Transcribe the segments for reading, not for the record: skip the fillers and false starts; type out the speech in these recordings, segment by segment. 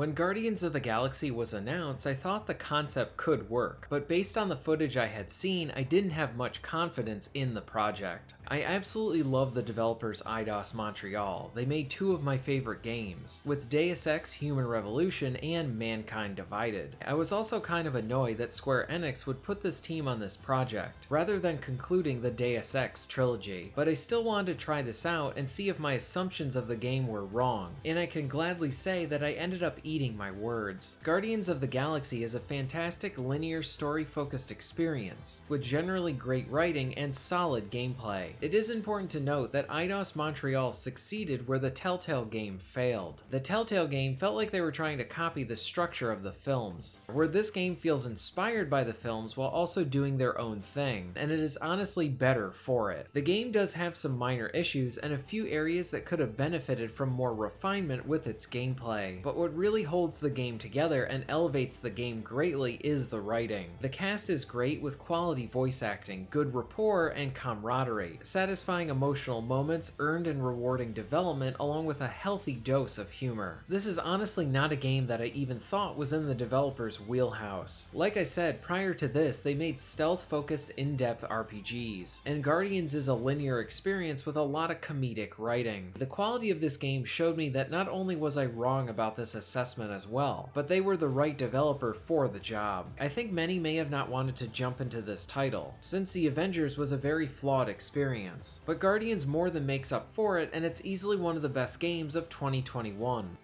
When Guardians of the Galaxy was announced, I thought the concept could work, but based on the footage I had seen, I didn't have much confidence in the project. I absolutely love the developers Eidos Montreal. They made two of my favorite games, with Deus Ex Human Revolution and Mankind Divided. I was also kind of annoyed that Square Enix would put this team on this project, rather than concluding the Deus Ex trilogy, but I still wanted to try this out and see if my assumptions of the game were wrong, and I can gladly say that I ended up eating my words. Guardians of the Galaxy is a fantastic linear story-focused experience, with generally great writing and solid gameplay. It is important to note that Eidos Montreal succeeded where the Telltale game failed. The Telltale game felt like they were trying to copy the structure of the films, where this game feels inspired by the films while also doing their own thing, and it is honestly better for it. The game does have some minor issues and a few areas that could have benefited from more refinement with its gameplay, but what really holds the game together and elevates the game greatly is the writing. The cast is great with quality voice acting, good rapport, and camaraderie, satisfying emotional moments, earned and rewarding development, along with a healthy dose of humor. This is honestly not a game that I even thought was in the developer's wheelhouse. Like I said, prior to this, they made stealth-focused, in-depth RPGs, and Guardians is a linear experience with a lot of comedic writing. The quality of this game showed me that not only was I wrong about this assessment as well, but they were the right developer for the job. I think many may have not wanted to jump into this title, since the Avengers was a very flawed experience, but Guardians more than makes up for it, and it's easily one of the best games of 2021.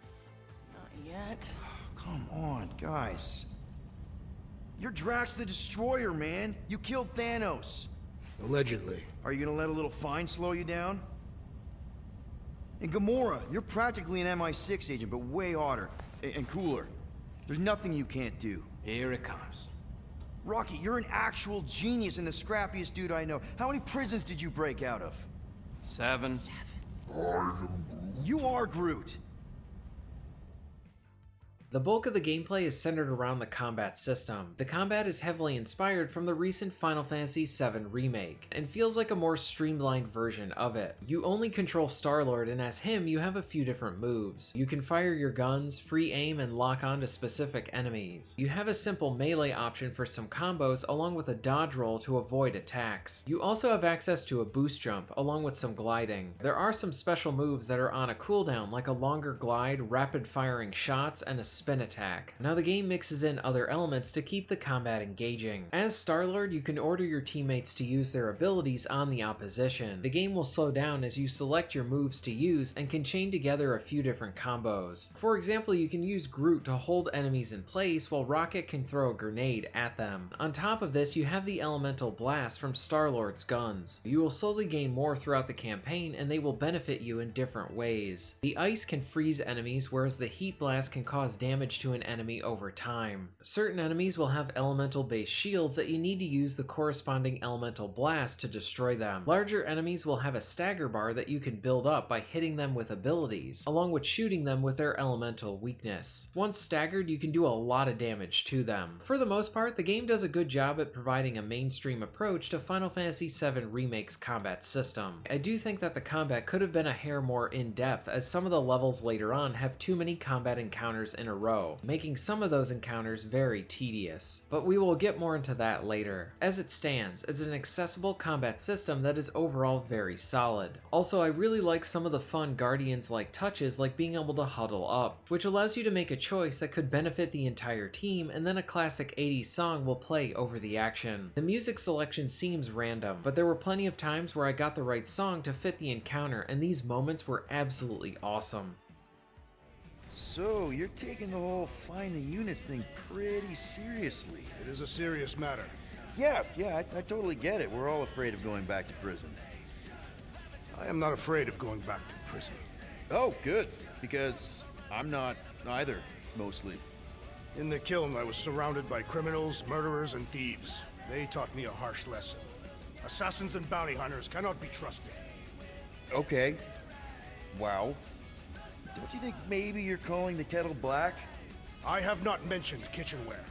Not yet. Come on, guys. You're Drax the Destroyer, man. You killed Thanos. Allegedly. Are you gonna let a little fine slow you down? And Gamora, you're practically an MI6 agent, but way hotter and cooler. There's nothing you can't do. Here it comes. Rocky, you're an actual genius and the scrappiest dude I know. How many prisons did you break out of? 7. You are Groot. The bulk of the gameplay is centered around the combat system. The combat is heavily inspired from the recent Final Fantasy VII Remake, and feels like a more streamlined version of it. You only control Star-Lord, and as him, you have a few different moves. You can fire your guns, free aim, and lock on to specific enemies. You have a simple melee option for some combos, along with a dodge roll to avoid attacks. You also have access to a boost jump, along with some gliding. There are some special moves that are on a cooldown, like a longer glide, rapid firing shots, and a spin attack. Now the game mixes in other elements to keep the combat engaging. As Star-Lord, you can order your teammates to use their abilities on the opposition. The game will slow down as you select your moves to use and can chain together a few different combos. For example, you can use Groot to hold enemies in place while Rocket can throw a grenade at them. On top of this, you have the elemental blast from Star-Lord's guns. You will slowly gain more throughout the campaign, and they will benefit you in different ways. The ice can freeze enemies, whereas the heat blast can cause damage to an enemy over time. Certain enemies will have elemental based shields that you need to use the corresponding elemental blast to destroy them. Larger enemies will have a stagger bar that you can build up by hitting them with abilities, along with shooting them with their elemental weakness. Once staggered, you can do a lot of damage to them. For the most part, the game does a good job at providing a mainstream approach to Final Fantasy VII Remake's combat system. I do think that the combat could have been a hair more in-depth, as some of the levels later on have too many combat encounters in a row, making some of those encounters very tedious. But we will get more into that later. As it stands, it's an accessible combat system that is overall very solid. Also, I really like some of the fun Guardians-like touches, like being able to huddle up, which allows you to make a choice that could benefit the entire team, and then a classic 80s song will play over the action. The music selection seems random, but there were plenty of times where I got the right song to fit the encounter, and these moments were absolutely awesome. So, you're taking the whole find the units thing pretty seriously. It is a serious matter. Yeah, I totally get it. We're all afraid of going back to prison. I am not afraid of going back to prison. Oh, good. Because I'm not either, mostly. In the kiln, I was surrounded by criminals, murderers, and thieves. They taught me a harsh lesson. Assassins and bounty hunters cannot be trusted. Okay. Wow. Don't you think maybe you're calling the kettle black? I have not mentioned kitchenware.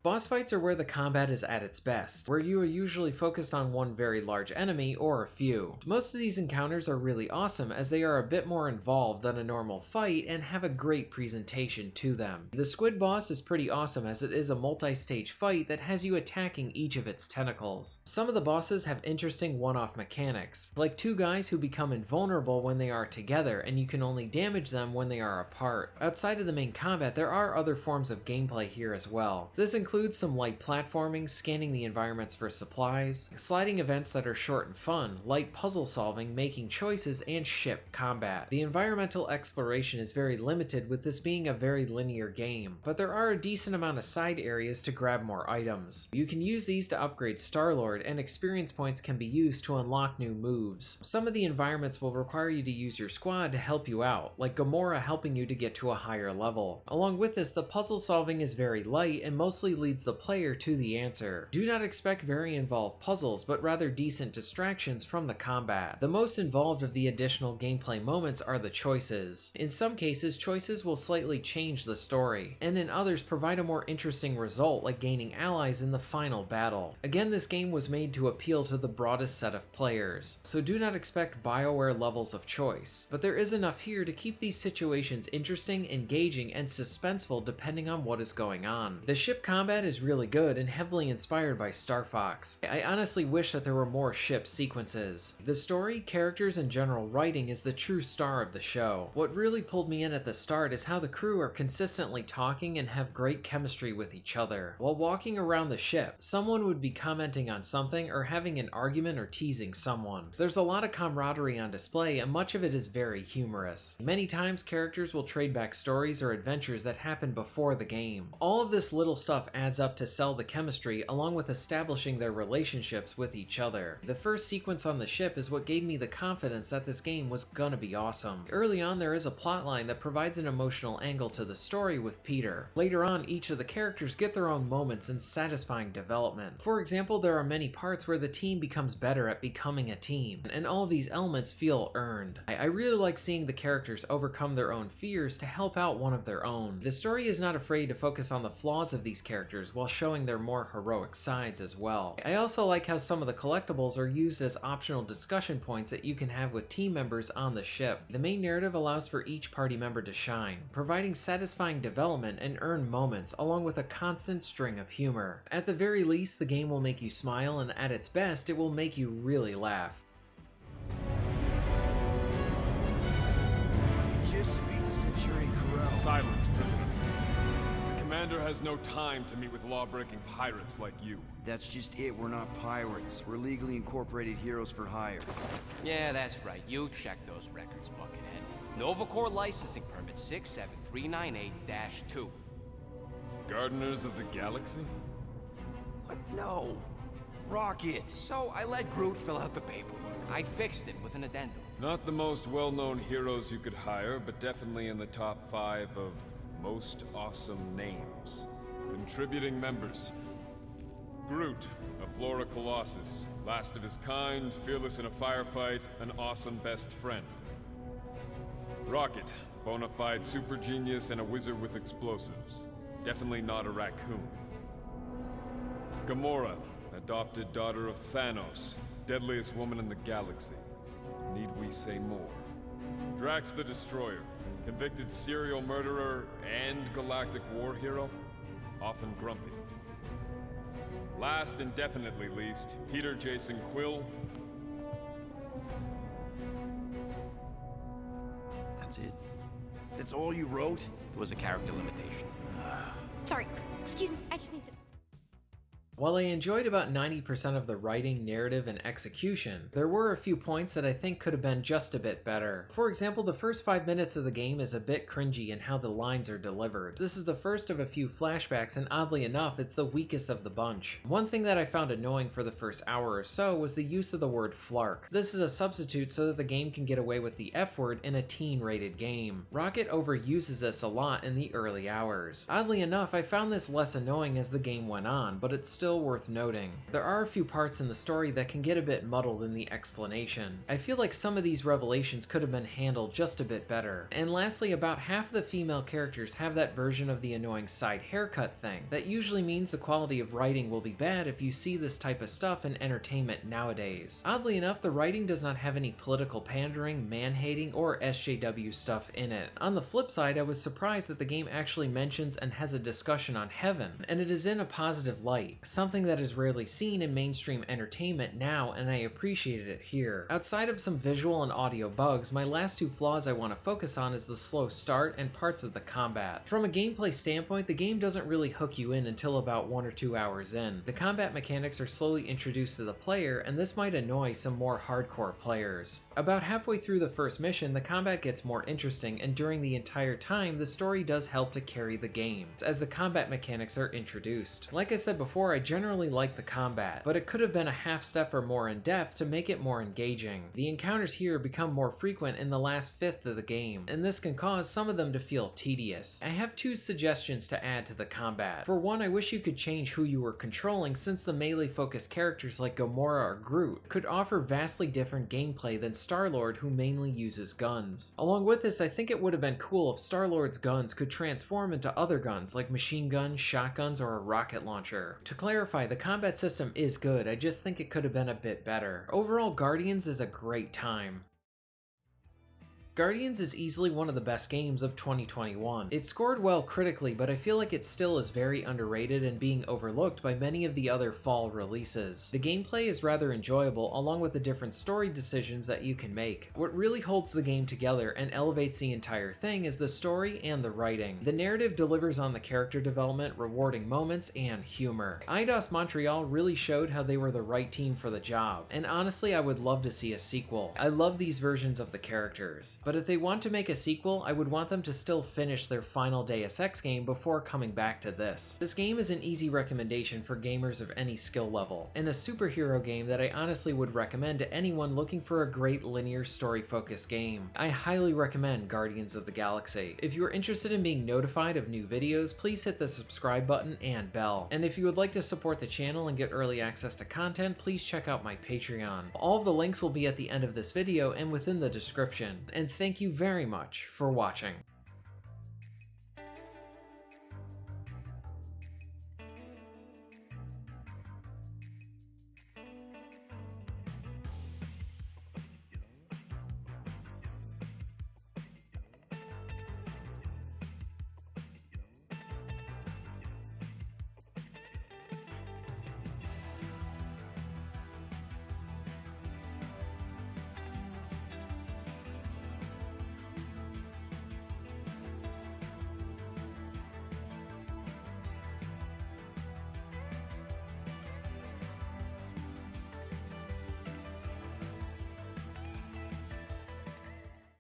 Boss fights are where the combat is at its best, where you are usually focused on one very large enemy or a few. Most of these encounters are really awesome as they are a bit more involved than a normal fight and have a great presentation to them. The squid boss is pretty awesome as it is a multi-stage fight that has you attacking each of its tentacles. Some of the bosses have interesting one-off mechanics, like two guys who become invulnerable when they are together and you can only damage them when they are apart. Outside of the main combat, there are other forms of gameplay here as well. This includes some light platforming, scanning the environments for supplies, sliding events that are short and fun, light puzzle solving, making choices, and ship combat. The environmental exploration is very limited with this being a very linear game, but there are a decent amount of side areas to grab more items. You can use these to upgrade Star-Lord, and experience points can be used to unlock new moves. Some of the environments will require you to use your squad to help you out, like Gamora helping you to get to a higher level. Along with this, the puzzle solving is very light and mostly leads the player to the answer. Do not expect very involved puzzles, but rather decent distractions from the combat. The most involved of the additional gameplay moments are the choices. In some cases, choices will slightly change the story, and in others provide a more interesting result, like gaining allies in the final battle. Again, this game was made to appeal to the broadest set of players, so do not expect BioWare levels of choice, but there is enough here to keep these situations interesting, engaging, and suspenseful depending on what is going on. The ship combat is really good and heavily inspired by Star Fox. I honestly wish that there were more ship sequences. The story, characters, and general writing is the true star of the show. What really pulled me in at the start is how the crew are consistently talking and have great chemistry with each other. While walking around the ship, someone would be commenting on something or having an argument or teasing someone. There's a lot of camaraderie on display and much of it is very humorous. Many times characters will trade back stories or adventures that happened before the game. All of this little stuff adds up to sell the chemistry along with establishing their relationships with each other. The first sequence on the ship is what gave me the confidence that this game was gonna be awesome. Early on there is a plotline that provides an emotional angle to the story with Peter. Later on, each of the characters get their own moments and satisfying development. For example, there are many parts where the team becomes better at becoming a team, and all of these elements feel earned. I really like seeing the characters overcome their own fears to help out one of their own. The story is not afraid to focus on the flaws of these characters while showing their more heroic sides as well. I also like how some of the collectibles are used as optional discussion points that you can have with team members on the ship. The main narrative allows for each party member to shine, providing satisfying development and earned moments along with a constant string of humor. At the very least, the game will make you smile, and at its best, it will make you really laugh. Just speak to Centurion Corral. Silence, prisoner. The commander has no time to meet with law-breaking pirates like you. That's just it, we're not pirates. We're legally incorporated heroes for hire. Yeah, that's right. You check those records, Buckethead. Novacore licensing permit 67398-2. Gardeners of the Galaxy? What? No. Rocket! So I let Groot fill out the paperwork. I fixed it with an addendum. Not the most well-known heroes you could hire, but definitely in the top 5 of most awesome names. Contributing members. Groot, a Flora Colossus, last of his kind, fearless in a firefight, an awesome best friend. Rocket, bona fide super genius and a wizard with explosives. Definitely not a raccoon. Gamora, adopted daughter of Thanos, deadliest woman in the galaxy. Need we say more? Drax the Destroyer, convicted serial murderer and galactic war hero, often grumpy. Last and definitely least, Peter Jason Quill. That's it? That's all you wrote? There was a character limitation. Sorry, excuse me, I just need to... While I enjoyed about 90% of the writing, narrative, and execution, there were a few points that I think could have been just a bit better. For example, the first 5 minutes of the game is a bit cringy in how the lines are delivered. This is the first of a few flashbacks, and oddly enough, it's the weakest of the bunch. One thing that I found annoying for the first hour or so was the use of the word flark. This is a substitute so that the game can get away with the F word in a teen-rated game. Rocket overuses this a lot in the early hours. Oddly enough, I found this less annoying as the game went on, but it's still still worth noting. There are a few parts in the story that can get a bit muddled in the explanation. I feel like some of these revelations could have been handled just a bit better. And lastly, about half of the female characters have that version of the annoying side haircut thing. That usually means the quality of writing will be bad if you see this type of stuff in entertainment nowadays. Oddly enough, the writing does not have any political pandering, man-hating, or SJW stuff in it. On the flip side, I was surprised that the game actually mentions and has a discussion on heaven, and it is in a positive light, something that is rarely seen in mainstream entertainment now, and I appreciated it here. Outside of some visual and audio bugs, my last two flaws I want to focus on is the slow start and parts of the combat. From a gameplay standpoint, the game doesn't really hook you in until about 1 or 2 hours in. The combat mechanics are slowly introduced to the player, and this might annoy some more hardcore players. About halfway through the first mission, the combat gets more interesting, and during the entire time, the story does help to carry the game, as the combat mechanics are introduced. Like I said before, I generally like the combat, but it could have been a half step or more in depth to make it more engaging. The encounters here become more frequent in the last fifth of the game, and this can cause some of them to feel tedious. I have 2 suggestions to add to the combat. For one, I wish you could change who you were controlling, since the melee-focused characters like Gamora or Groot could offer vastly different gameplay than Star-Lord, who mainly uses guns. Along with this, I think it would have been cool if Star-Lord's guns could transform into other guns like machine guns, shotguns, or a rocket launcher. To clarify, the combat system is good, I just think it could have been a bit better. Overall, Guardians is a great time. Guardians is easily one of the best games of 2021. It scored well critically, but I feel like it still is very underrated and being overlooked by many of the other fall releases. The gameplay is rather enjoyable, along with the different story decisions that you can make. What really holds the game together and elevates the entire thing is the story and the writing. The narrative delivers on the character development, rewarding moments, and humor. Eidos Montreal really showed how they were the right team for the job, and honestly, I would love to see a sequel. I love these versions of the characters. But if they want to make a sequel, I would want them to still finish their final Deus Ex game before coming back to this. This game is an easy recommendation for gamers of any skill level, and a superhero game that I honestly would recommend to anyone looking for a great linear story-focused game. I highly recommend Guardians of the Galaxy. If you are interested in being notified of new videos, please hit the subscribe button and bell. And if you would like to support the channel and get early access to content, please check out my Patreon. All of the links will be at the end of this video and within the description. And thank you very much for watching.